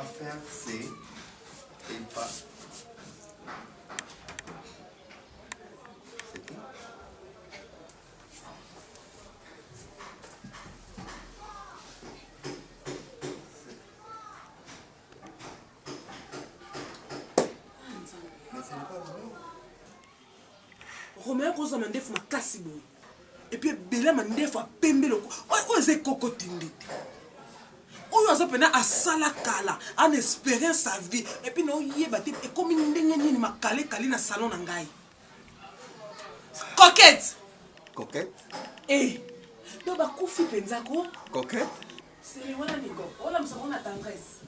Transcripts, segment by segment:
faire, c'est et pas. C'est tout. Mais ce n'est pas Roméo. Roméo koza mandefu makasi boye. Et puis bela mandefu apembe loko. Oyo ze kokotindi. Oyo aza pena asala kala, en espérant sa vie. Et puis no yeba te e komi ndenge nini makale kali na salon na ngai. Coquette. Coquette. Eh. Do ba kufi penza ko? Coquette. C'est wala niko. Wala msakona tendresse.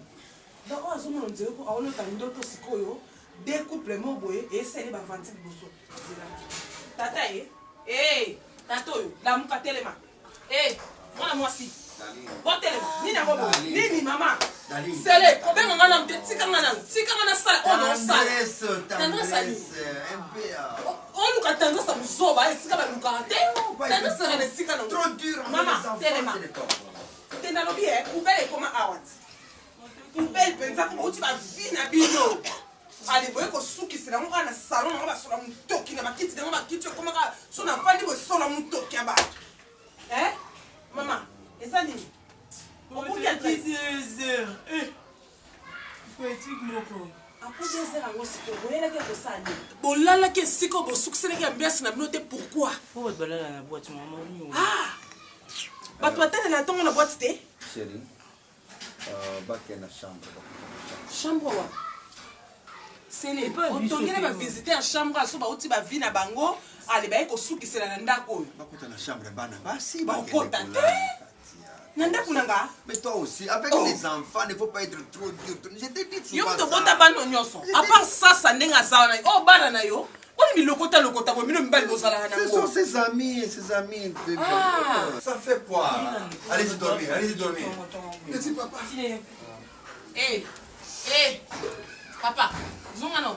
Donc on azo mon nzeko aolo tandoto sikoyo. Découplement boye et c'est les bavanti boso. Tata eh tato yo la muka telema. Mwana mwasi. Bon telema. Nini abobo? Nini mama? Sele, problème ngana mtetika ngana sala ono sala. Tendresse, un peu. On luka tendresse musoba esika ba luka te. Tendresse ngana sika na. Trop dur. Mama, telema. Tena lobi poubelle comment awat. Poubelle penza ko uti ba vina bino. Allez, vous voyez que souki c'est là, on va dans le salon, on va sur la moutoki, on va quitter, comment on va pas dire sur la moutoki là-bas. Hein? Maman, et ça dit? Pourquoi il y a 10 heures? Poétique, mon con. Après 2 heures, on s'y peut. Vous voyez là que ça dit? Bon, là, que si qu'on va succéder, il y a bien, c'est la note. Pourquoi? Pourquoi tu vas dans la boîte, maman? Ah! Bah, toi, t'es dans la boîte, t'es? Chérie, bah, qu'il y a une chambre. Chambre, ouais. C'est les on va visiter la chambre, so ba uti ba vie na bango, allez ba eko suki c'est la ndako. Ba kota na chambre bana basi ba kota te. Nanda kunanga. Mais toi aussi avec les enfants, il ne faut pas être trop dur. Je t'ai dit souvent. Yo to bota bano nyoso. À part ça ndenga zawana. Oh bana na yo. On mi lokota bo mino mbali bozala na ngo. Ce sont ses amis. Ah. Ça fait quoi? Allez-y dormir. Petit papa. Papa, zonga no.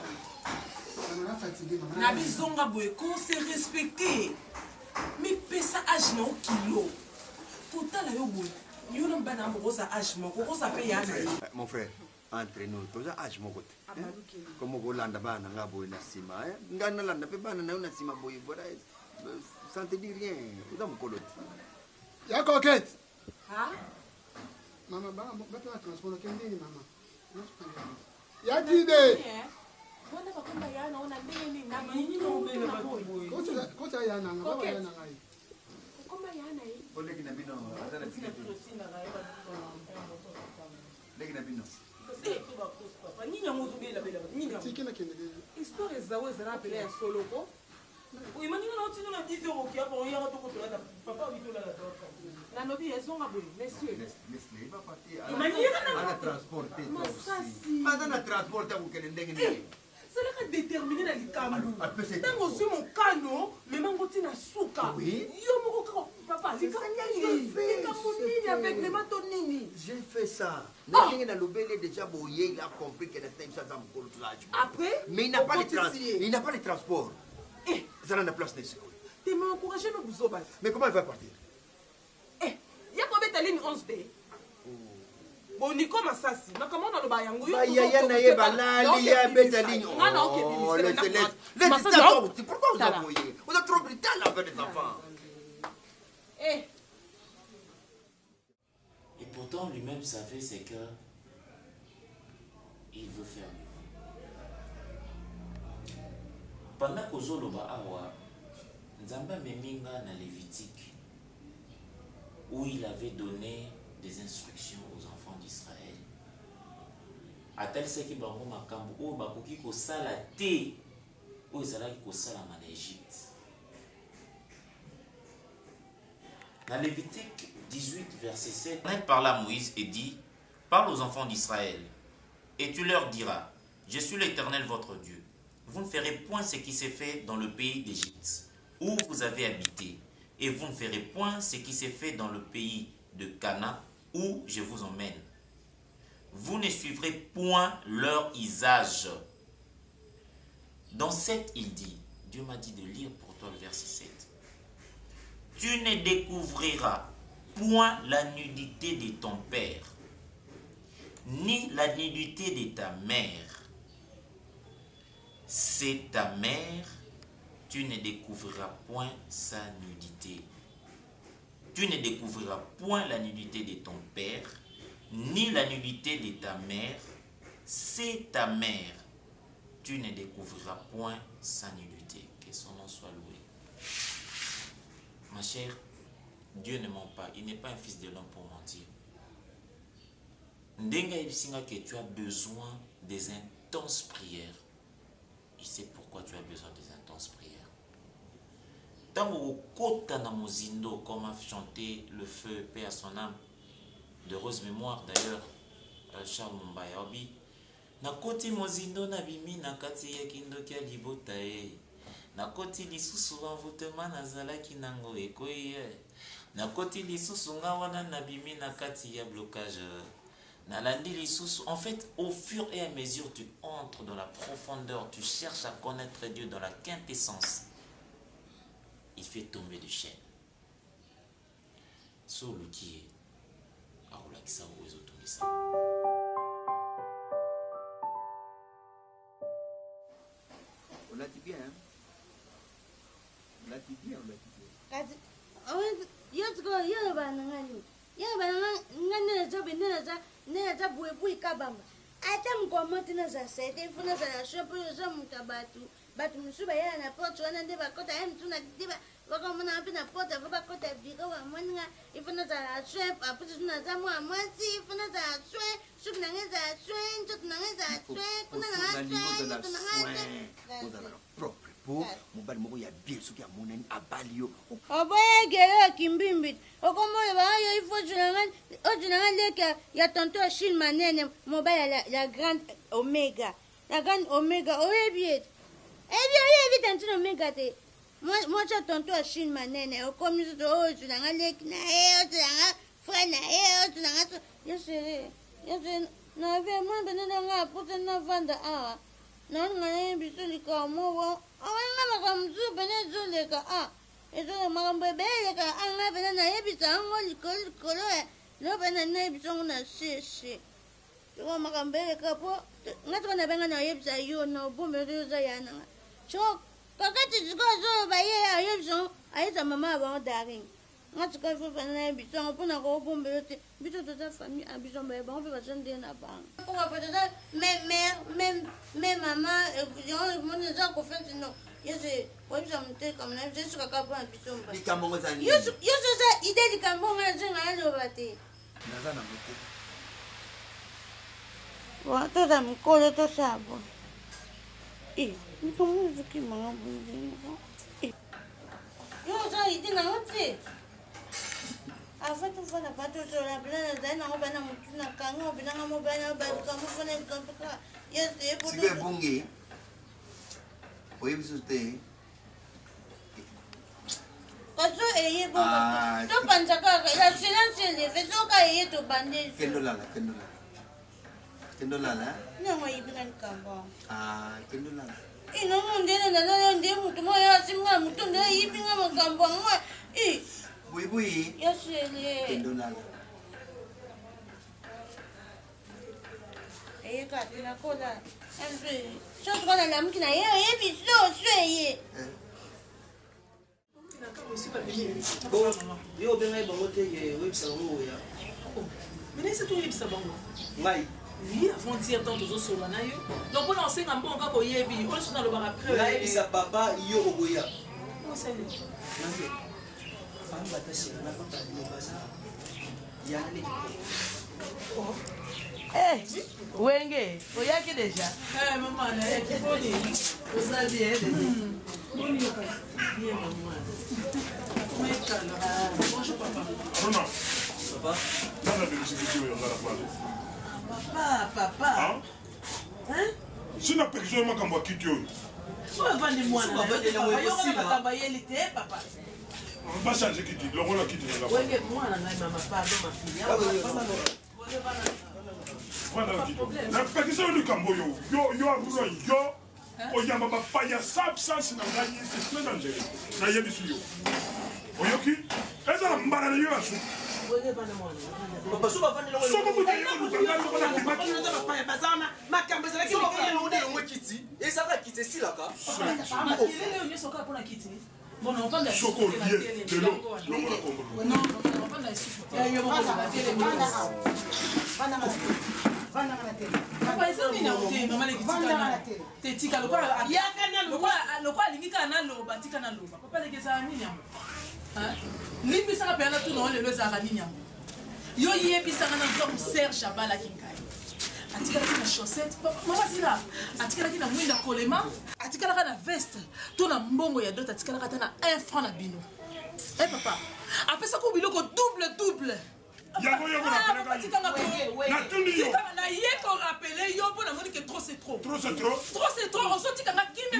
Na bizonga boye ko se respecter. Mais pesa âge na kilo. Kota la yo boye. Yo no bana mo rosa âge mo ko sa pe yana. Mon frère, entre nous, toza âge mo kote. Comme go landa bana nga boye na sima, ngana landa pe bana na sima boye voilà. Ça te dit rien. Oza mo koloti. Ya Coquette. Ha? Mama ba ba transport kendini mama. Ya jide. Bona bakamba yana ona ndenge nini na nini no bele ba. Kocha yana nga baba yana ngai. Kokoma yana yi. Ole kina bino, atala tiketi. Leki na bino. Tikina kende. Histoire zawe zara pele ya solo ko. Oui, maintenant on tient na 10 euros qui a pour hier to ko to papa oui to la docteur. Na nobi ezonga boy, messieurs. Il va partir. On a transporté. Madame a transporté vous qu'elle ndenge ni. C'est là que déterminer la likambu. Tango zo mon kano, mais mango tina suka. Oui. Yo moko papa, likambu avec les matonini. J'ai fait ça. Ndenge na lobele déjà boyé, il a compris que la time ça me colle là. Après, mais il n'a pas les transports. Ça n'a pas de place nécessaire. Tu m'as encouragé à vous obattre. Mais comment il va partir? Il y a combien de lignes 11D? Bon, ni comme ça, si. Mais comment on a le bayango? Il y a banal, il y a bête ligne. Oh, laisse-le. Pourquoi vous envoyez? Vous êtes trop brutal avec les enfants. Et pourtant, lui-même savait, c'est que il veut faire mieux. Pendant que Zoloba Awa, Nzamba Meminga na Lévitique, où il avait donné des instructions aux enfants d'Israël. A tel ce qui bango makambo o bakoki ko sala te o ezalaki ko sala en Égypte. Dans Lévitique 18 verset 7, il parla à Moïse et dit: parle aux enfants d'Israël et tu leur diras: je suis l'Éternel votre Dieu. Vous ne ferez point ce qui s'est fait dans le pays d'Égypte, où vous avez habité, et vous ne ferez point ce qui s'est fait dans le pays de Canaan, où je vous emmène. Vous ne suivrez point leur usage. Dans 7, il dit, Dieu m'a dit de lire pour toi le verset 7. Tu ne découvriras point la nudité de ton père, ni la la nudité de ta mère, c'est ta mère, tu ne découvriras point sa nudité. Tu ne découvriras point la nudité de ton père, ni la nudité de ta mère, c'est ta mère. Tu ne découvriras point sa nudité. Que son nom soit loué. Ma chère, Dieu ne ment pas. Il n'est pas un fils de l'homme pour mentir. Ndenga ibisinga que tu as besoin des intenses prières. Il sait pourquoi tu as besoin des intenses prières. Tango kota na mozindo, comme a chanté le feu, paix à son âme, de rose mémoire d'ailleurs, Charles Mumbaya Obi. Na koti mozindo na bimi na kati ya kindoki ya libota e. Na koti lisusu envoûtement na zalaki nango ekoye. Na koti lisusu nga wana na bimi na kati ya blocage. Na landi lisusu. En fait, au fur et à mesure tu entres dans la profondeur, tu cherches à connaître Dieu dans la quintessence. Il fait tomber des chaînes. So luki aulakisa uwezo tumisa. On l'a dit bien, hein? On l'a dit bien, on l'a dit bien. Kasi, yo bana ngani. Yo bana ngani na za buibui kabamba. Ata mkomoti na za sete, funa za shopo za mkabatu. Batu msuba ya na poto wana ndiba kota ya mtuna ndiba. Waka mwana wapi na poto, waka kota bika wa mwana. Ifuna za shwe, aputi tuna za mwa mwasi. Ifuna za shwe, shuku na nge za shwe, nchotu na nge za shwe. Kuna na nga shwe, po mobali moko ya bien soki amonani abali yo oboyegele kimbimbi okomoyo bayo ifo ojunanga leka ya tonto Achille Manene mobali ya grande omega oyebi tantino omega te mocha tonto Achille Manene okomi soto ojunanga leki na ojunanga frère na ojunanga yesere na ve mwambe nanga puta na vanda awa na ngana biso likamowa awanga makamzu bene zoleka ezo makambo beleka anga bene na yebisa ngo likolo no bene na yebisa na sese to makambo beleka po ngato na benga na yebisa yo no bomero za yana cho kakati zikozo baye ayebisa ayeza mama ba daring ngato ka fo bene na yebisa ngo pona ko bomero te bito to ta famille abiso ba ba ba sende na bang ko ba peut-être même maman mon za ko fait non yese webisa mte comme na je suka ka ba biso mba likambo ngozani yo za ide likambo ngaze ngalo bate naza na mote wa to da mkolo to sabo nikomo zuki manga bundi yo za ide na mote afatu fana pato sola bana zana ngo bana mutuna kango bana ngo bana ba kamu fana kampaka yese po sibe bungi oyebiso te kaso eye bo to panjaka la silence le feso ka eye to bande kendo lala na mo ibina kamba kendo lala ino ndene na ndene mutu mo ya simga mutu ndene ibinga makamba ngwa bui yesele kendo lala eye ka tina kola embe so ko na namkina ye biso sweye yo bengai bango te webisa bango oya mais c'est tout yebisa bango ngai oui avant-hier tant tozosola na yo donc mpona osenga mbongo kaka oyebi oyo so nalobaka après nayebisa papa yo okoya osali nange fami batashika nafakalilobasa yanane Wenge, oyaki déjà. maman nayaki boni Oza bien déjà. boni yoka bien maman komekala bonjour papa Aruna, papa nana belusiki oyo nga na pale. Papa. Hein? Sina pekisoni makambo ya kiti oyo. oyo avandi mwana Yoka makambo yeli te papa. Bachange kiti, longola kiti na nga. Wenge mwana ngai mama pardon ma fille. Vanda kiti. Na pekisoni likambo oyo. Yo Aruna yo. Oyamba bapaya substance na ngai c'est très dangereux. Na yebisi yo. Oyoki? Eza mbala na yo asu. Papa, so va faire Soko mutu ye koluka nga lokola ndimaki. et ça va quitter ici là. Soko lié lelo lokola kombo. lokwa alingi kaka naloba tika naloba papa lekeza nini yango limbisaka mpenza tuna lelo ezalaka nini yango yo yebisaka na nzoku serge abalaki ngai atikalaki na chaussette mama sila atikalaki na mwinda kolema atikalaka na veste to na mbongo ya dot atikalaka ata na 1 franc na bino papa apesaka biloko double Yango na ye ko rappeler yo mpo namoni ke trop c'est trop ozotikanga kimbe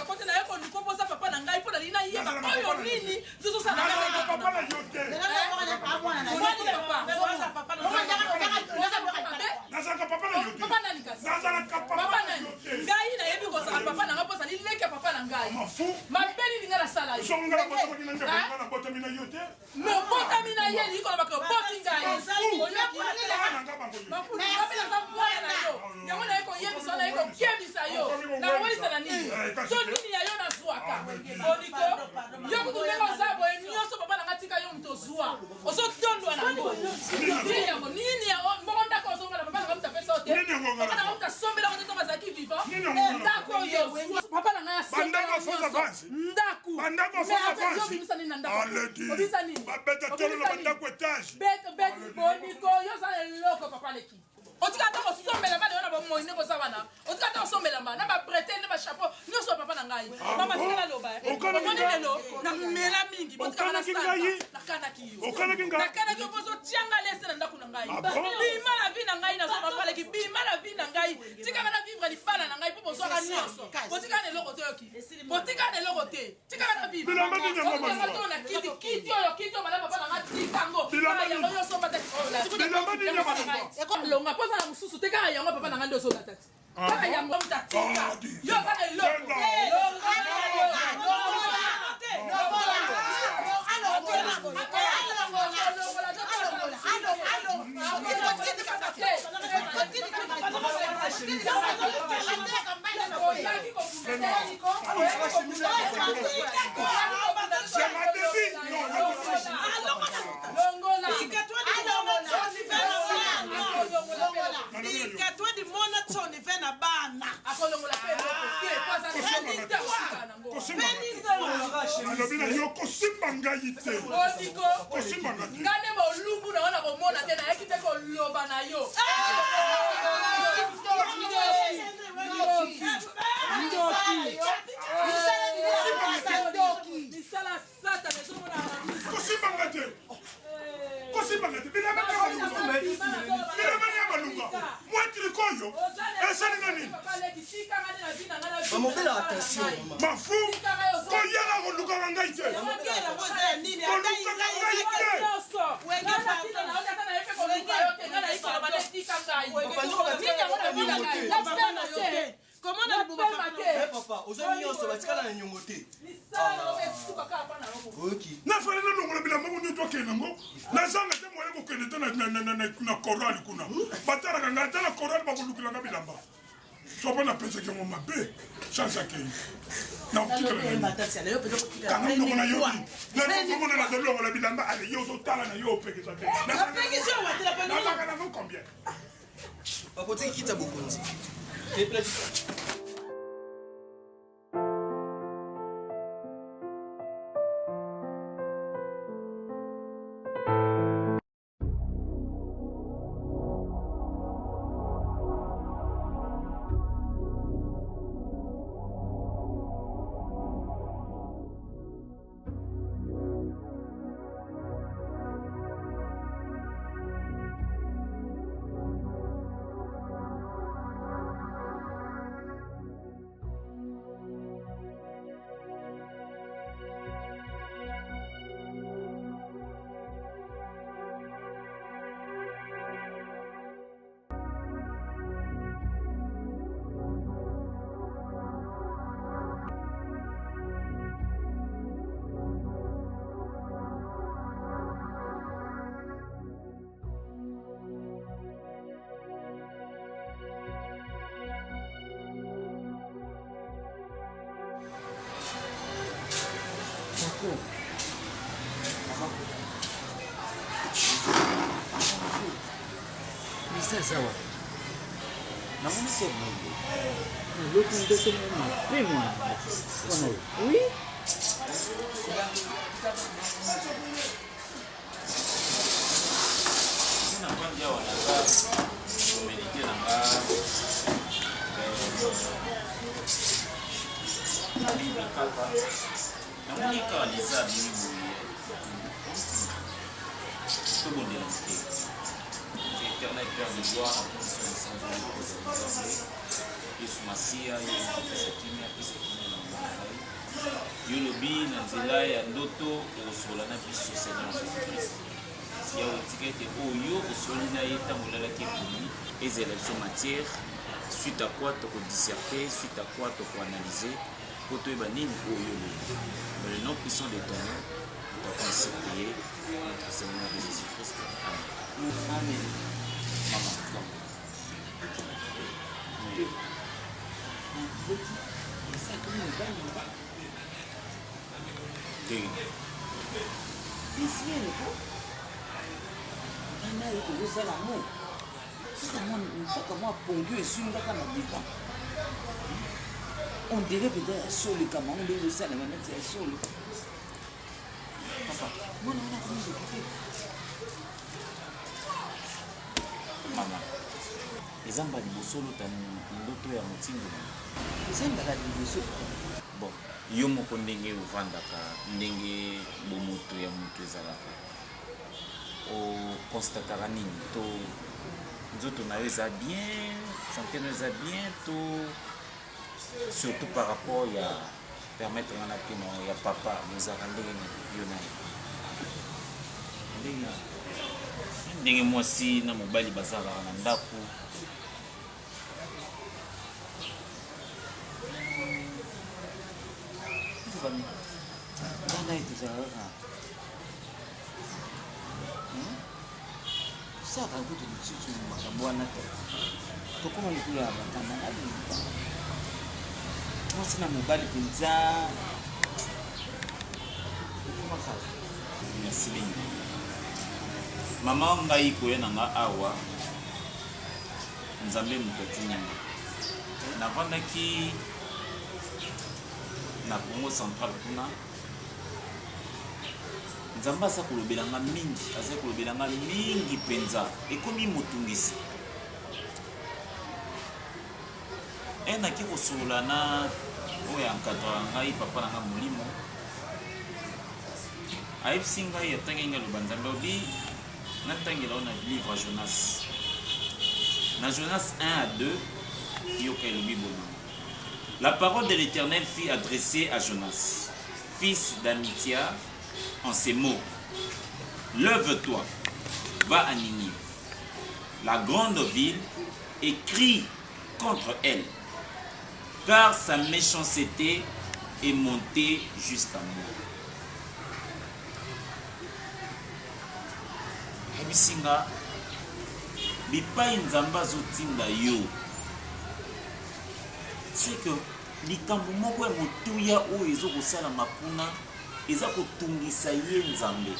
kote na ye konikobosa papa na ngai mpo nalina yeba oyo nini ngai nayebi kozala papa na ngai mpo zali leke papa na ngai mabeli ninga nasala mobotami na ye likolobaka oboti ngai yango naye koyebisa naye kokebisa yo nawelisa na nini so nini ya yo nazwaka oniko yo kutu ndenge oza boye nyonso papa nanga tika yo moto ozwa ozotondwa nango nini yango nini mboko ndako ozongala papa nanga mutapesa o te papa nanga mutasombela kote tonga azalaki vivant ndako oyo papa nanga yasombela ndako obimisa nini na ndako obimisa nini boniko yo oza eloko papa leki otika ta kosombela bana yo na bomoi ndenge oza wana otika ta kosombela na babretele na bachapeau nyonso papa na ngai mama tikala loba omoni lelo namela mingi botikaka na santa nakanaki yo nakanaki yo mpo ozotianga lese na ndako na ngai bima na vi na ngai nazo papa leki bima na vi na ngai tikaka na vivre libala na ngai mpo bozwaka nyonso botikaka na eloko te yoki botikaka na eloko te tikaka na vivre na kiti oyo bana papa na ngai tikango yango nyonso bata longa poza na mususu te kaka yango papa na ngai nde ozolata te kaka yango mutatika yo kaka eloko Ikatwa di mona tsoni vena bana. Akolongola pe alobina yo kosimba ngai te kosimba ngai te ngane bolumbu na wana komona te nayaki te koloba na yo misala sata kosimba ngai te kosimba ngai te bila malunga mwatiri koyo esalinga nini Maman, attention, maman. mafu koyaka kolukaka ngai te Comment on a papa, aux amis, on se va tirer la nyongoté. nafale nalongola bilamba ngo nyonso akende ngo nazanga te moye kokende te na korali kuna batalaka ngai te na korali bakolukilanga bilamba sopo napesaki yango mabe chance akei naotikalakanga mnongo na yo naomona nazali longola bilamba ale yo ozotala na yo opekisa te nazanga nango combien Papa, qui t'a beaucoup dit? sasa wa namoni ke mungu naloto ndoto mape mwana wana oui na kwanja wanakaa community nanga bibi kaka namoni ka liza bibi tout bon dire Éternel Père de gloire, en condition de sang, Yesu Masia, Yesu Kimia, Yesu Kimia, Yolobi, Nanzela, ya ndoto, osola na biso Seigneur Jésus-Christ. Ya otikete oyo osoli na ye ntango olalaki eponi ezela biso matière suite à quoi toko-disserter, suite à quoi toko-analyser po toyeba nini oyo lobi. Dans le nom puissant de ton nom, nous t'avons ainsi prié notre Seigneur Jésus-Christ. Amen. Amen. Maman, come. On dirait peut-être un sol, comment on dirait ça, on dirait un sol. Papa, moi, on a combien de côtés? Maman, les amba liboso lota ndoto ya motindo. Les amba la liboso. Bon, yo moko ndenge ovandaka ndenge bomoto ya moto ezalaka. O constataka nini to nzoto na yo eza bien, santé na yo eza bien, to surtout par rapport ya permettre ngana pino ya papa mozaka ndenge yo na ye. Ndenge mwasi na mobali bazalaka na ndako Nana etozalaka saka kutu lisusu makambo wana te tokoma likolo ya batanda na binta mwasi na mobali mpenza ekomaka merci lingi mama ngai koya na nga awa nzambe moto atinyanga navandaki na Congo central kuna nzambe aza kolobelanga mingi mpenza ekomi motungisi naki kosolola na oyo ankadra ngai papa na nga molimo ayebisi ngai atangi ngai aloba nzambe obi natangela o na livre Jonas na Jonas 1 à 2 yoka elobi bolingo. La parole de l'Éternel fut adressée à Jonas, fils d'Amitia, en ces mots. Lève-toi, va à Ninive, la grande ville, et crie contre elle, car sa méchanceté est montée jusqu'à moi. Ebisinga, bipai nzamba zotinda yo. C'est que likambo moko ya motuya oyo ezokosalama kuna eza kotungisa ye nzambe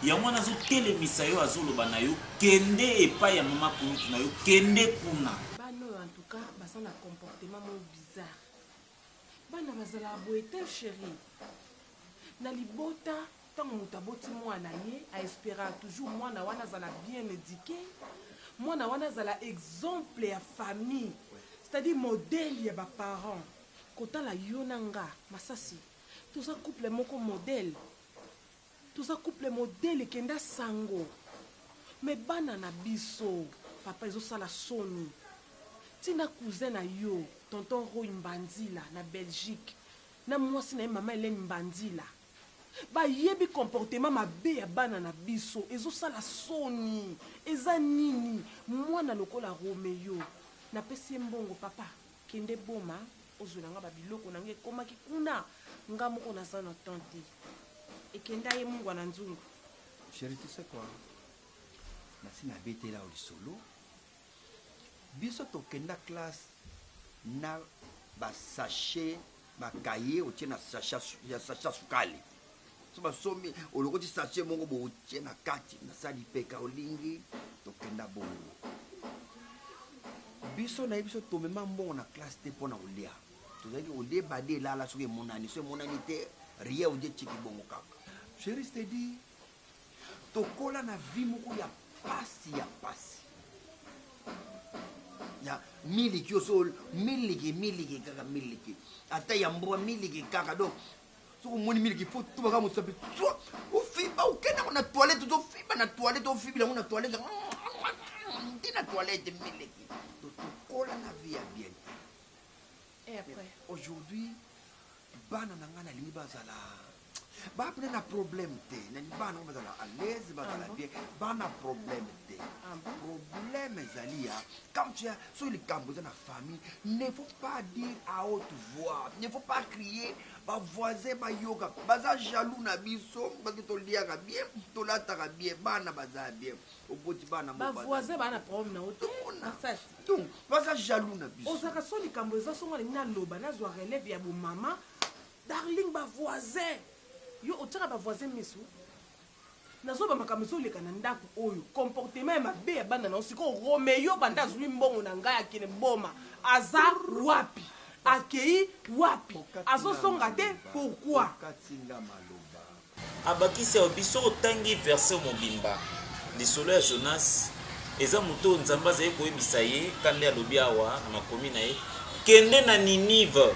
yango wana azotelemisa yo azoloba na yo kende epai ya mama kunutu na yo kende kuna bana oyo en tout cas baza na comportement moko bizarre bana bazala boye te chéri na libota ntango moto aboti mwana ye aespera toujours mwana wana azala bien éduqué mwana wana azala exemple ya famille c'est-à-dire modèle ya baparent kotala yo na nga masasi toza couple moko modèle ekenda sango me bana na biso papa ezosala soni tina cousin na yo tonton Roy Mbandila na Belgique na mwasi na ye mama Hélène Mbandila bayebi comportement mabe ya bana na biso ezosala soni eza nini mwana lokola Romeo napesi ye mbongo papa kende boma ozwela nga babiloko na nge ekomaki kuna nga moko naza na tante ekenda ye mungwa na nzungu chéri tu sais quoi nasi nabetela o lisolo biso tokenda classe na basachet bakaye otie na sacha sukali so basomi olokoti sachet moko botie na kati nasali peka olingi tokenda bongo biso na biso tomema mbongo na classe te mpona kolia tozalaki olie bade elala soki emonani so emonani te rien odie tiki bongo kaka chéri stedi tokola na vie moko ya pasi ya miliki oso miliki kaka miliki ata ya mbwa miliki kaka donc soki omoni miliki fo tubaka mosapi ofiba okendako na toilette ozofiba na toilette ofibilango na toilette ndi na toilette miliki tokola na vie ya bien et après aujourd'hui bana na nga nalingi bazala bapene na problème te nani bana ngo bazala à l'aise bazala bien bana problème te problème ezali ya quand tu as sur les camps dans la famille ne faut pas dire à haute voix ne faut pas crier ba voisin ba yoga baza jaloux na biso parce que to liaka bien to lataka bien bana baza bien oboti bana ba voisin bana problème na auto donc baza jaloux na biso osaka so likambo eza songa lingi na loba nazwa relève ya bo mama darling ba voisin yo otiaka ba voisin miso nazoba makambo ezoleka na ndako oyo comportement ya mabe ya bana na osiko Roméo banda azwi mbongo na ngai akende mboma aza wapi akei wapi azosonga te pourquoi abakisi ya biso otangi verset mobimba lisolo ya Jonas eza moto nzambe azali koyebisa ye kande alobi awa na makomi na ye kende na Ninive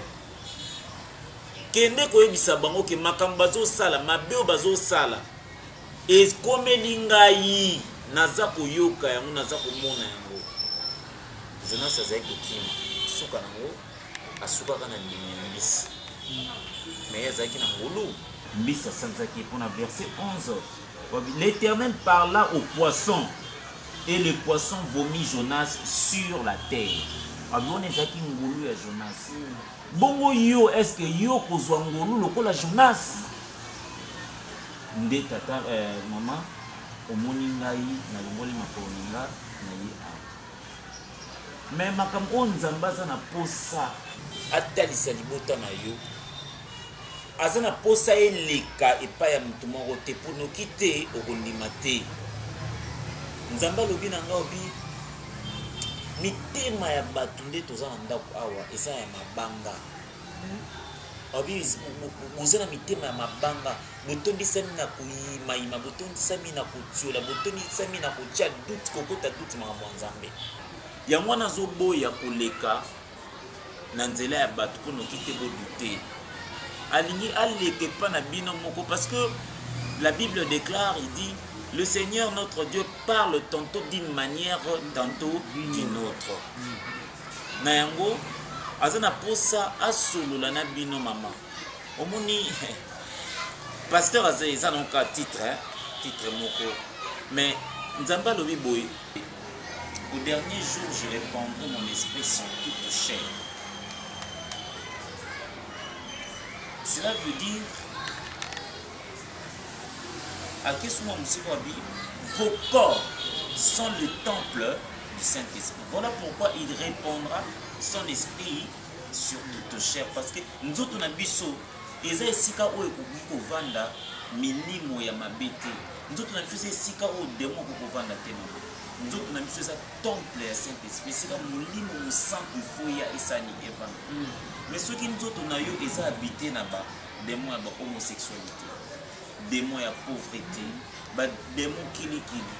kende koyebisa bango ke makambo bazosala mabe oyo bazosala ekomeli ngai naza koyoka yango naza komona yango Jonas azali kokima suka nango asukaka na ndimi ya mbisi me azalaki na ngolu mbisi asanzaki mpona verset 11 l'Éternel parla au poisson et le poisson vomit Jonas sur la terre abona ezalaki ngolu ya Jonas bongo yo est-ce que yo kozwa ngolu lokola Jonas nde tata mama omoni ngai na longoli makolo nga na ye awa me makambo oyo nzambe aza na posa atalisa libota na yo aza na posa eleka epai ya motu moko te mpo noki te okondima te nzambe alobi na ngai obi mitema ya bato nde toza na ndako awa eza ya mabanga obi boza na mitema ya mabanga botondisami na koyimayima botondisami na kotiola botondisami na kotia duti kokota duti makambo ya nzambe yango wana azoboya koleka na nzela ya bato mpo noki te bodute alingi aleka epa na bino moko parce que la Bible déclare, il dit le Seigneur notre Dieu parle tantôt d'une manière tantôt d'une autre na yango azana posa asolola na bino mama omoni pasteur azeza donc à titre moko mais nzamba lobi boy au dernier jour je répandrai mon esprit sur toute chair. Cela veut dire à quel moment vos corps sont le temple du Saint-Esprit. Voilà pourquoi il répondra son esprit sur toute chair. Parce que nous autres, on a biso, eza esika oyo ekoki kovanda milimo ya mabete. Nous autres, on a biso esika oyo démon ko kovanda te na. Nous autres, on a biso eza temple ya Saint-Esprit. Esika molimo mosantu foya esani evanda. Mais ce qui nous autres, on a yo eza habité na ba démon ya ba homosexualité. Démon ya pauvreté, ba démon kilikili.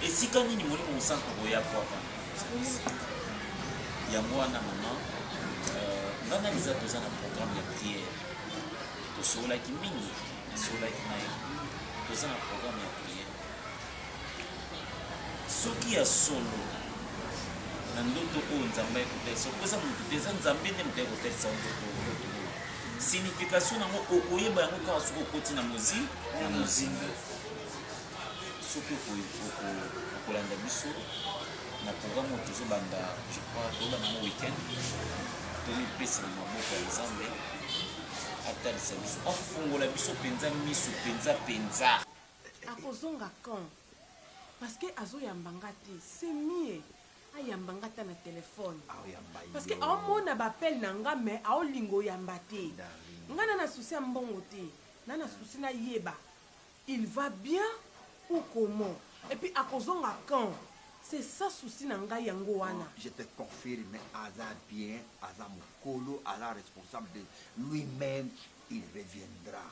Esika nini molimo mosantu koya po avanda. Yango wana mama ngana liza toza na programme ya prière tosolaki mingi tosolaki na ye toza na programme ya prière soki ya solo na ndoto oyo nzambe akotalisa okoza motu te eza nzambe nde moto akotalisa ndoto signification nango okoyeba yango kaka soki okoti na mozinga soki okolanda biso na programme oyo tozobanda je crois tozobanda mo weekend tomipesa na maboko ya nzambe atalisa biso afungola biso mpenza miso mpenza akozonga quand parce que azoyambanga te c'est mieux ayambanga ta na telefone parce que aomona bapele na nga me aolinga oyamba te nga na susi ya mbongo te na susi na yeba il va bien ou comment? Et puis à cause on a quand? C'est ça souci nanga yango wana. Je te confirme, Aza bien, Aza Mukolo, Aza responsable de lui-même, il reviendra.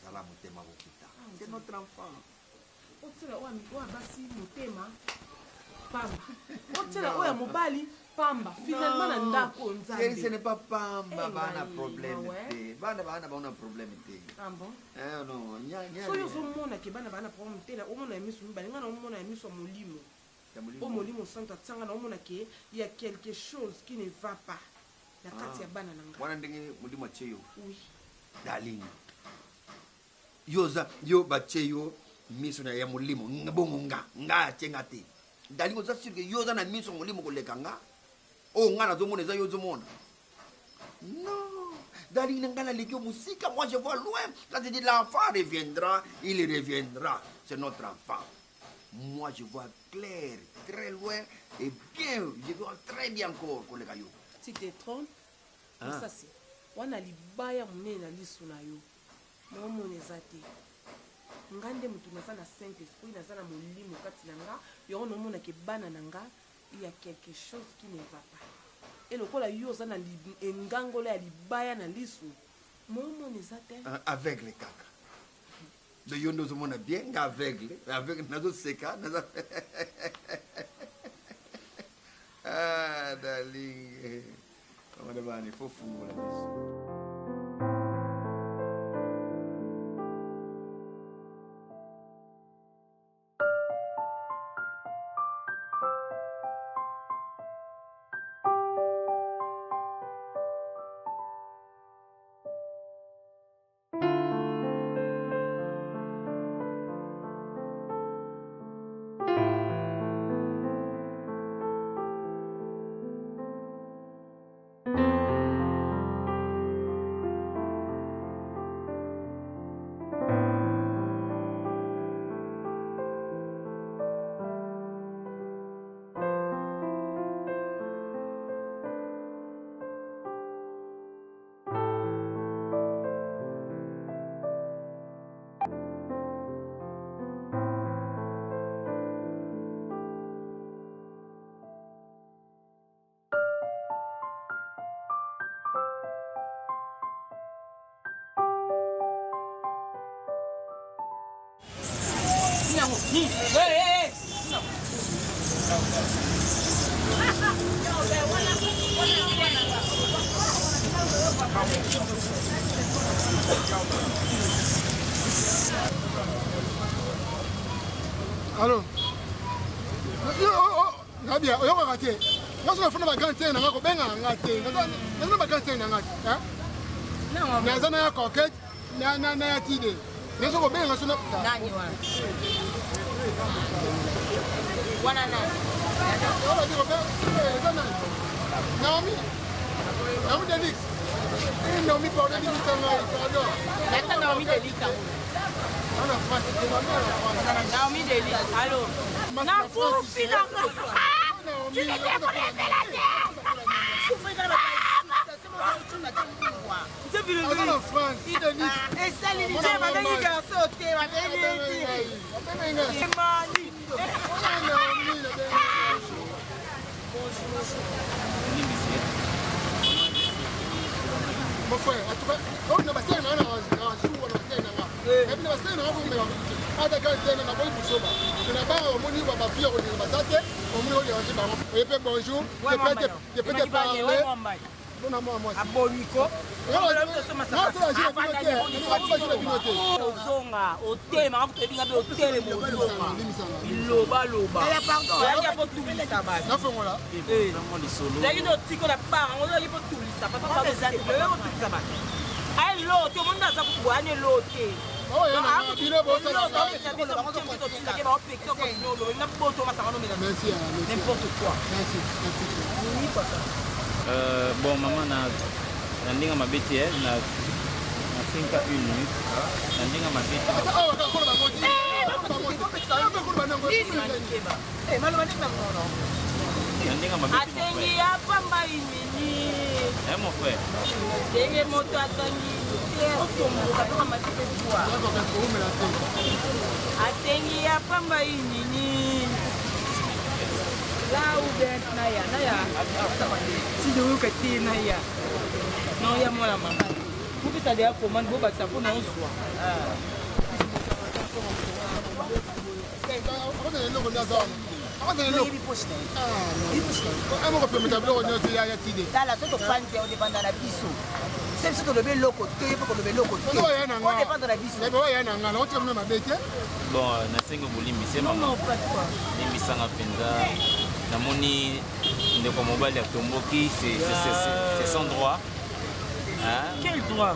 Zala Mutema Wokita. C'est notre enfant. Otela oya basi mutema pamba. Otela oya mobali pamba. Finalement na ndako nzambe. Ce n'est pas pamba, bana problème. Bana bana problème. Ah bon? Non, so yo mona ke bana problème te la omona emisu mibali ngana omona emisu molimo. Au molimo santo tsanga na omona ke il y a quelque chose qui ne va pas. Na kati ya bana nanga. Wana ndenge molimo cheyo. Oui. Darling. Yo bacheyo miso na ya molimo ngabongo nga chenga te. Darling oza sûr que yoza na miso molimo koleka nga. Oh nga na zomona za yo zomona. Non. Darling nangana lekio musika, moi je vois loin. Quand je dis l'enfant reviendra, il reviendra. C'est notre enfant. Moi je vois clair, très loin et bien, je vois très bien encore koleka yo. Tu te trompes? Ça c'est. Wana libaya munene na liso na yo. Mo moneza te. Ngande mutu naza na Saint Esprit naza na molimo kati na nga, yo no mona ke bana na nga, il y a quelque chose qui ne va pas. Et le kola yo za na engangolo ya libaya na liso. Mo moneza te. Aveugle kaka. De yo ndo mona bien nga aveugle, aveugle nazo seka, nazo darling. Il faut fou la mission. Allô? Nabia, oyo ka te. Ngaso na funa ba gante na ngako benga ngate. Ngaso ba gante na ngate, hein? Non, na zana ya coquette, na ya tide. Ngaso ko benga suna puta. Nani wana? Wana nani? Ola di ko benga, zana. Naomi. Naomi Delix. Naomi Paula di sanga ito. Nata Naomi Delix. Ana France, Naomi Delix. Allô? Na fupi na nga. Tu n'étais pas la terre. Souffrez dans la c'est bien en France. Et ça, les gens m'ont dit qu'à sauter, m'a dit. Mon frère, en tout cas, on a passé un an à jour, on a passé un an. Et puis, on a passé un an pour me à ta carte, on a pas eu de chômage. On n'a pas au niveau de ma fille, on est passé, on m'a dit, on peut bonjour, je peux te parler. Non, moi. Aboniko. Ozonga, otema, akutebinga be otele mozonga. Iloba loba. Ya pardon. Ya po tulisa basi. Na fongola. Vraiment les solos. La yino tiko la part, on doit po tulisa, papa pas besoin de po tulisa basi. Ai lote, on na za kuane lote. Oh, ya na bino bo ça. Merci. N'importe quoi. Merci. Oui, papa. Bon, maman na ndinga mabeti na 5 minutes. Na ndinga mabeti. Atengi apa mba inini. Eh mon frère. Ndenge moto atangi kapaka matete kwa atengi ya pamba nini là où ben naya si de où que tu naya non ya moi la maman vous que ça déjà commande vous battre pour non soi c'est ce que le vélo côté pour le vélo côté on dépend de la vie bon na sengo bolimi c'est maman limisanga penza namoni ndeko mobali ya tomboki c'est sans droit quel droit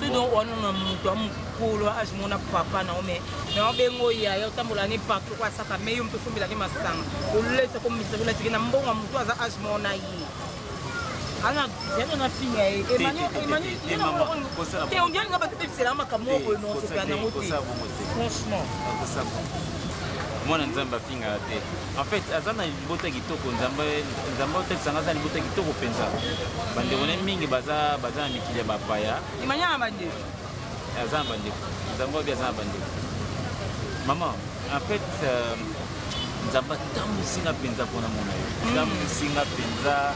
c'est donc on a mutu amukulu azimona papa na mais obengo ya yo tambola ni partout kwa saka mais yo mpe fumbila ni masanga olesa ko misabula tikina mbonga mutu aza azimona yi ana zeno na finya Emmanuel te on vient ngaba te c'est la makamo ko non c'est pas na moté franchement mwana nzamba finga te en fait azana libota kitoko nzamba hotel sanga za libota kitoko penza bande one mingi baza mikile bapaya imanya bande azana bande nzamba bia azana bande maman en fait nzamba tamu singa penza pona mona yo tamu singa penza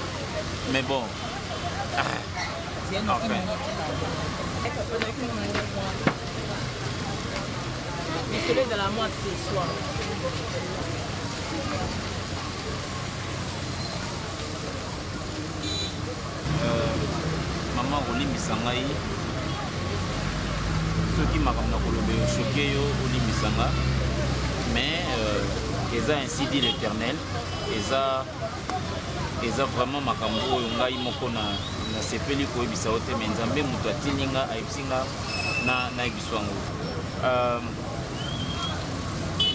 mais bon enfin c'est de la moitié ce soir. Maman olimbisa ngai soki makambo na koloba choqué yo olimbisa nga mais eza ainsi dit l'Éternel eza vraiment makambo oyo ngai moko na sepeli koyebisa yo te mais nzambe moto atindi nga ayebisi nga nayebisa yango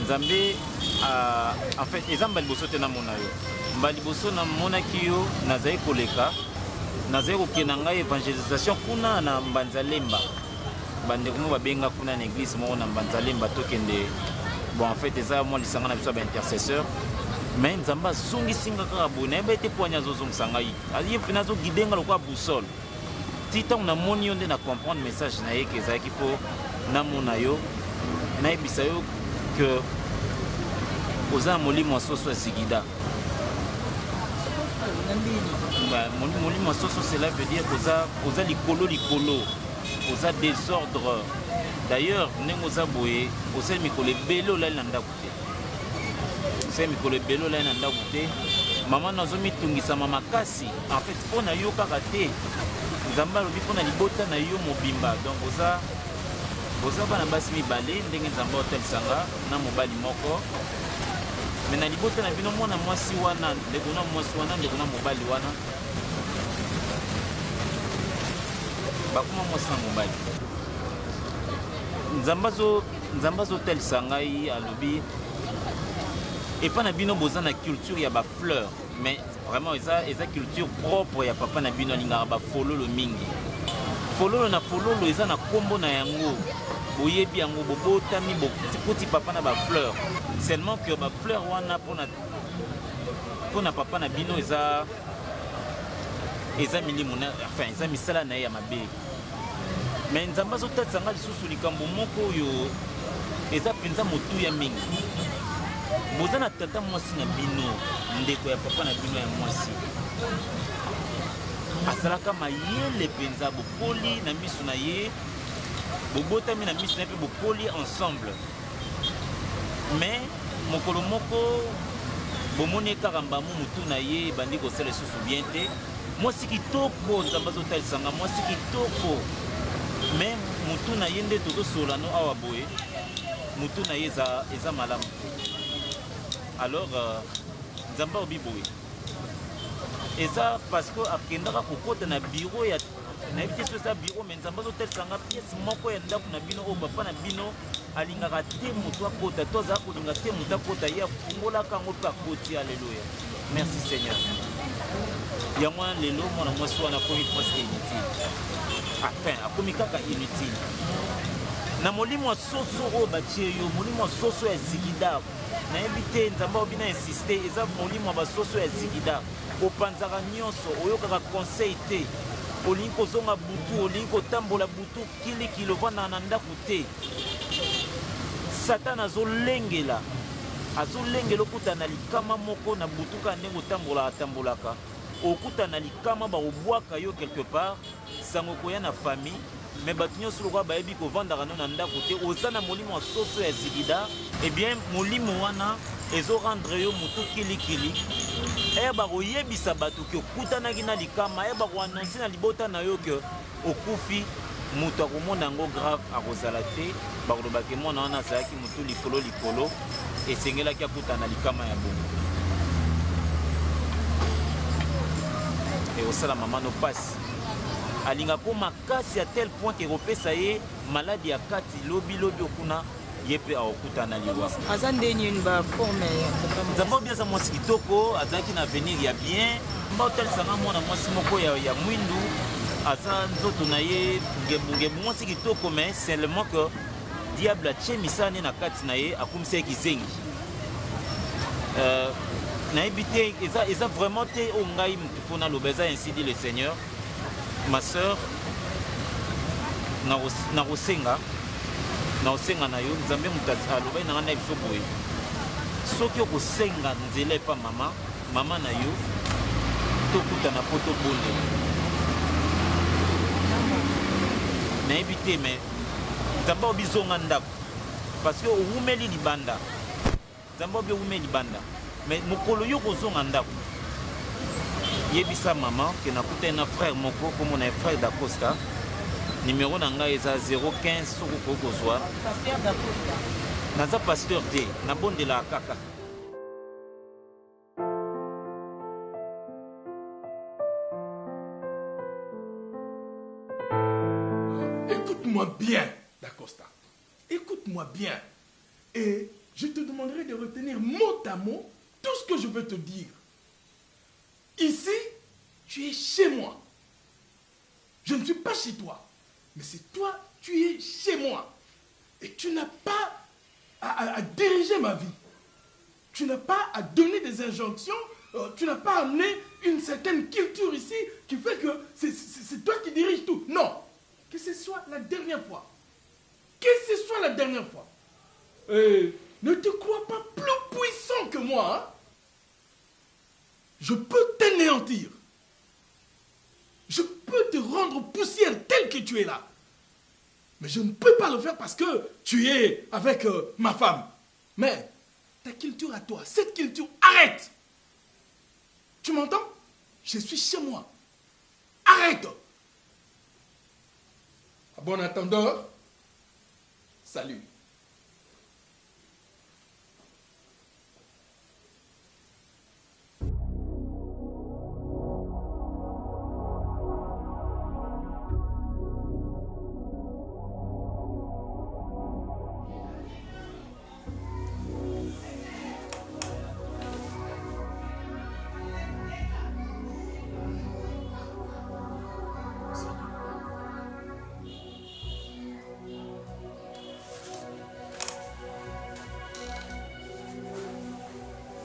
nzambe en fait eza mbala liboso te namona yo mbala liboso namonaki yo nazali koleka nazali kokenda ngai évangélisation kuna na Mbanzalemba bandeko mo babenga kuna na église moko na Mbanzalemba tokende bon en fait eza mwa lisanga na biso ya baintercesseur mais nzambe azongisinga kaka boye nayeba ete poani azozongisa ngai aye mpena azogidenga lokola boussole ti ntango namoni yo nde na comprendre message na ye ke ezalaki mpo namona yo nayebisa yo que oza na molimo ya soso ya sigida molimo ya soso cela veut dire oza likolo oza désordre d'ailleurs ndenge oza boye osali mikolo ebele olali na ndako te osali mikolo ebele olali na ndako te mama nazomitungisama makasi en fait mpo na yo kaka te nzambe alobi mpo na libota na yo mobimba donc oza bana basi mibale ndenge nzambe otelisanga na mobali moko me na libota na bino mwana mwasi wana ndeko na mwasi wana ndeko na mobali wana bakoma mwasi na mobali nzambe azotelisa ngai alobi epa na bino boza na culture ya bafleur mais vraiment eza culture propre ya papa na bino alingaka bafololo mingi fololo na fololo eza na kombo na yango boyebi yango bobotami bokoti papa na bafleur seulement que bafleur wana mpona papa na bino eza milimo enfin eza misala na ye ya mabe mais nzambe azotatisa nga lisusu likambo moko oyo eza mpenza motuya mingi boza na tata mwasi na bino ndeko ya papa na bino ya mwasi asalaka mayele mpenza bokoli na miso na ye bobotami na miso na ye mpe bokoli ensemble mais mokolo moko bomoni kaka mbamu motu na ye ebandi kosala lisusu bien te mwasi kitoko nzambe azotalisanga mwasi kitoko mais motu na ye nde tozosola no awa boye motu na ye eza malamu alors nzambe obi boye eza parce que akendaka kokota na bureau ya nayebi te so eza bureau mais nzambe azotelisanga piese moko ya ndako na bino oyo papa na bino alingaka te moto akota to azala kolinga te moto akota ye afungolaka yango mpe akoti. Alleluya, merci Seigneur. yango wana lelo mwana mwasi wana akomi presque inutile, enfin akomi kaka inutile na molimo ya soso oyo batie yo, molimo ya soso ya zigida. nayebi te nzambe obina insiste eza molimo ya basoso ya zigida. opanzaka nyonso oyokaka conseil te olingi kozonga butu olingi kotambola butu kilikili ovanda na ndako te. Satan azolengela okuta na likama moko na butu ka ndenge otambolaka okuta na likama bakobwaka yo quelque part sango koya na famille me bato nyonso lokola bayebi kovandaka no na ndako te oza na molimo ya soso ya zigida ebien molimo wana ezorendre yo motu kilikili eye bakoyebisa bato ke okutanaki na likama eye bakoannonce na libota na yo ke okufi moto akomona yango grave akozala te bakolobaki mwana wana azalaki motu likolo esengelaki akuta na likama ya bongo eosala mama no pasi alinga mpo makasi à tel point ke kopesa ye maladi ya kati lobi okuna ye mpe akokuta na liwa aza ndeni une baforme nzambe obi aza mwasi kitoko azalaki na avenir ya bien mba otalisanga mwana mwasi moko ya mwindu aza nzoto na ye ngebu mwasi kitoko mais seulement que diable atie misane na kati na ye akumisa ye kizengi nayebi te eza vraiment te oyo ngai motu mpo naloba eza ainsi dit le Seigneur ma sœur nakosenga na yo nzambe moto alobai na ngai na biso boye soki okosenga nzela epa mama na yo tokutana mpo tobondela nayebi te me nzambe obizonga ndako parce que owumeli libanda nzambe obi owumeli libanda me mokolo yo kozonga ndako yebisa mama ke nakutani na frère moko komona frère d'Acosta numéro na ngai eza 015 soki okoki kozwa naza pasteur te nabondelaka kaka. Écoute-moi bien, d'Acosta. Écoute-moi bien. Et je te demanderai de retenir mot à mot tout ce que je veux te dire. Ici, tu es chez moi. Je ne suis pas chez toi. Mais c'est toi, tu es chez moi. Et tu n'as pas à diriger ma vie. Tu n'as pas à donner des injonctions. Tu n'as pas à amener une certaine culture ici qui fait que c'est toi qui diriges tout. Non. Que ce soit la dernière fois. Que ce soit la dernière fois. Ne te crois pas plus puissant que moi. Hein? Je peux t'anéantir. Je peux te rendre poussière telle que tu es là. Mais je ne peux pas le faire parce que tu es avec ma femme. Mais ta culture à toi, cette culture, arrête. Tu m'entends? Je suis chez moi. Arrête. À bon entendeur, salut.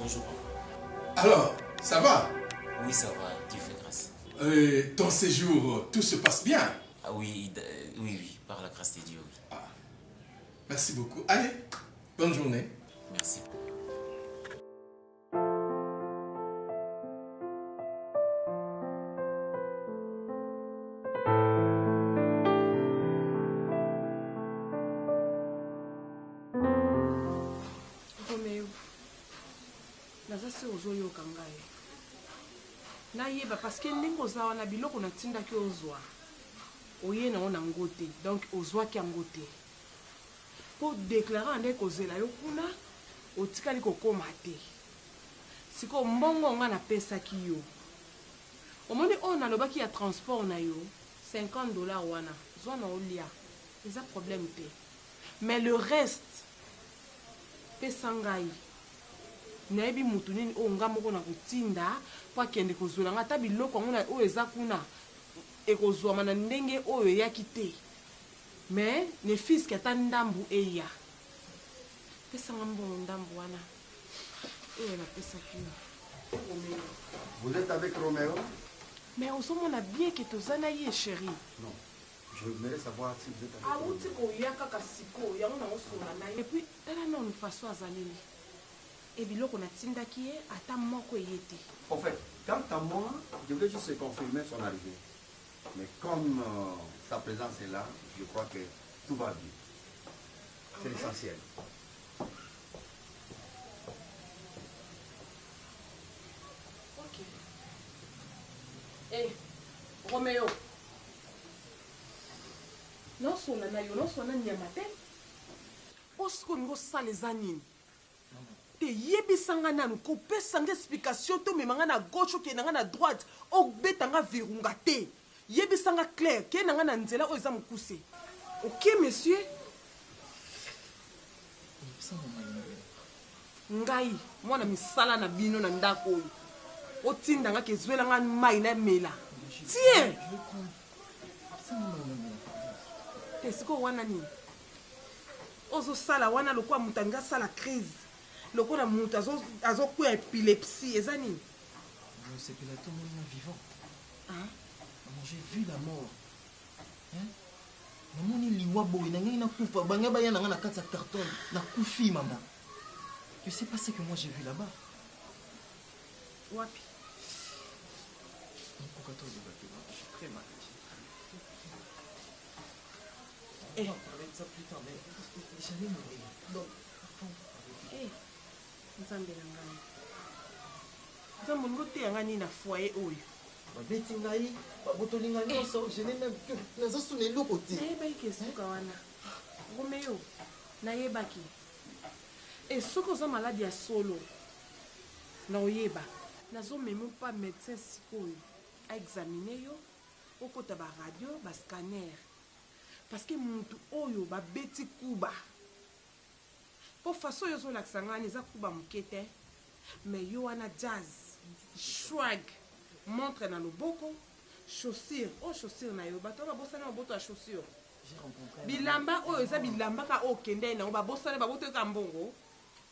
Bonjour. Alors, ça va? Oui, ça va, Dieu fait grâce. Ton séjour, tout se passe bien? Ah oui, oui, par la grâce de Dieu, oui. Ah. Merci beaucoup. Allez, bonne journée. Merci. ozoyoka ngai nayeba parce que ndenge oza wana biloko natindaki ozwa oye nango nango te donc ozwaki yango te mpo déclare nde kozela yo kuna otikali kokoma te sikoyo mbongo nga napesaki yo omoni oyo nalobaki ya transport na yo $50 wana zwa na olia eza problème te mais le reste pesa ngai nayebi mutu nini oyo nga moko na kotinda mpo akende kozwela nga ata biloko yango oyo eza kuna ekozwama na ndenge oyo eyaki te mais ne fiske ata ndambu eya pesanga mbongo ndambu wana oyo napesaki yo. Vous êtes avec Roméo? Mais on a bien que tu es chérie. Non. Je voudrais savoir si vous êtes Ah, où tu es Kakasiko, il y a un et puis, tu as une façon à Zalini. Et puis, on a Tindaki, à ta moko yété. En fait, quant à moi, je voulais juste confirmer son arrivée. Mais comme sa présence est là, je crois que tout va bien. C'est l'essentiel. Ok. Eh, Roméo. Non, son anayo, non, son anyamate. Oskon go sale zanini. Te yebisanga nanu ko pesanga explication to memanga na gauche ke nanga na droite o betanga virunga te. Yebisanga clair ke nanga na nzela o eza mukuse. OK monsieur? Ngai mwana misala na bino na ndako oyo. Otindanga ke zwelanga mai na mela. Tiens. Tesiko wana nini? Ozo sala wana lokwa mutanga sala crise. Lokwa mutu azo kwa épilepsie eza nini? C'est Pilato mon vivant. Hein? Maman, j'ai vu la mort. Hein? Maman ni liwa boy nanga ina kufa banga baya nanga na kata carton na kufi maman. Tu sais pas ce que moi j'ai vu là-bas? Wapi? Mon 14 de bateau. Je suis très mal. Eh, on va parler de ça plus tard, mais j'allais mourir. Donc, eh, nzambe na ngai. Nzambe ngote yanga ni na foyer oyo. babeti ngai babotoli ngai nyonso je n'ai même que nazosuna eloko te nayebaki esuka wana Roméo nayebaki esoki oza maladi ya solo na oyeba nazomema mpa médecin sikoyo aexamine yo okota baradio bascanner parce que mutu oyo babeti kuba po faso oyo ozolakisa ngani eza kuba moke te mais yo wana jazz shrag montre na loboko chaussure o chaussure na yo bato babosana maboto ya chaussure bilamba oyo eza bilamba ka okende nango babosana baboto eka mbongo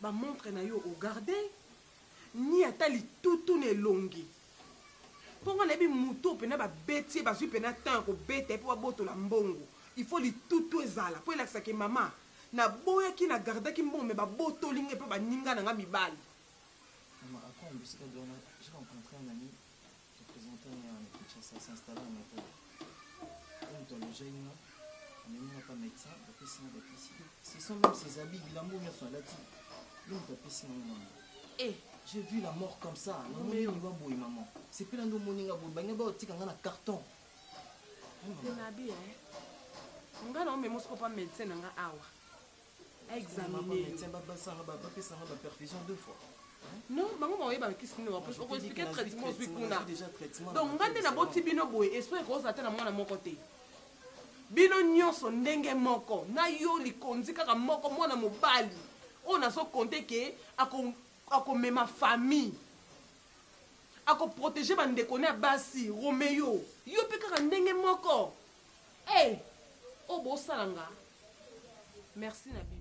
bamontre na yo ogarde ni ata litutu na elongi mpongo nayebi mutu pena babeti bazwi pena tan kobeta mpo babotola mbongo il faut litutu ezala mpo elakisaki mama naboyaki na gardaki mbongo me babotolinga mpe baninga nanga mibali. Maman, après, j'ai rencontré un ami qui présentait un Kinshasa, s'installer en Italie. On doit loger une, on n'est pas médecin, ce sont même ses habits, il a mouru sur la tête. Donc, eh, j'ai vu la mort comme ça. Maman. C'est plus un moninga boy, il y a un carton. Nabi, on va nommer mon scope médecin dans awa. Examiner. Perfusion 2 fois. Non, maman m'a dit que on expliquer traitement zikuna. Donc ngande na boti bino boy, esprit ko za tena mwana moko te. Bino nyonso ndenge moko, na yo likonzi kaka moko mwana mobali. On a so compter que ako mema famille. Ako protéger bandeko na basi, Roméo. Yo pe kaka ndenge moko. Eh, obo salanga. Merci Nabi.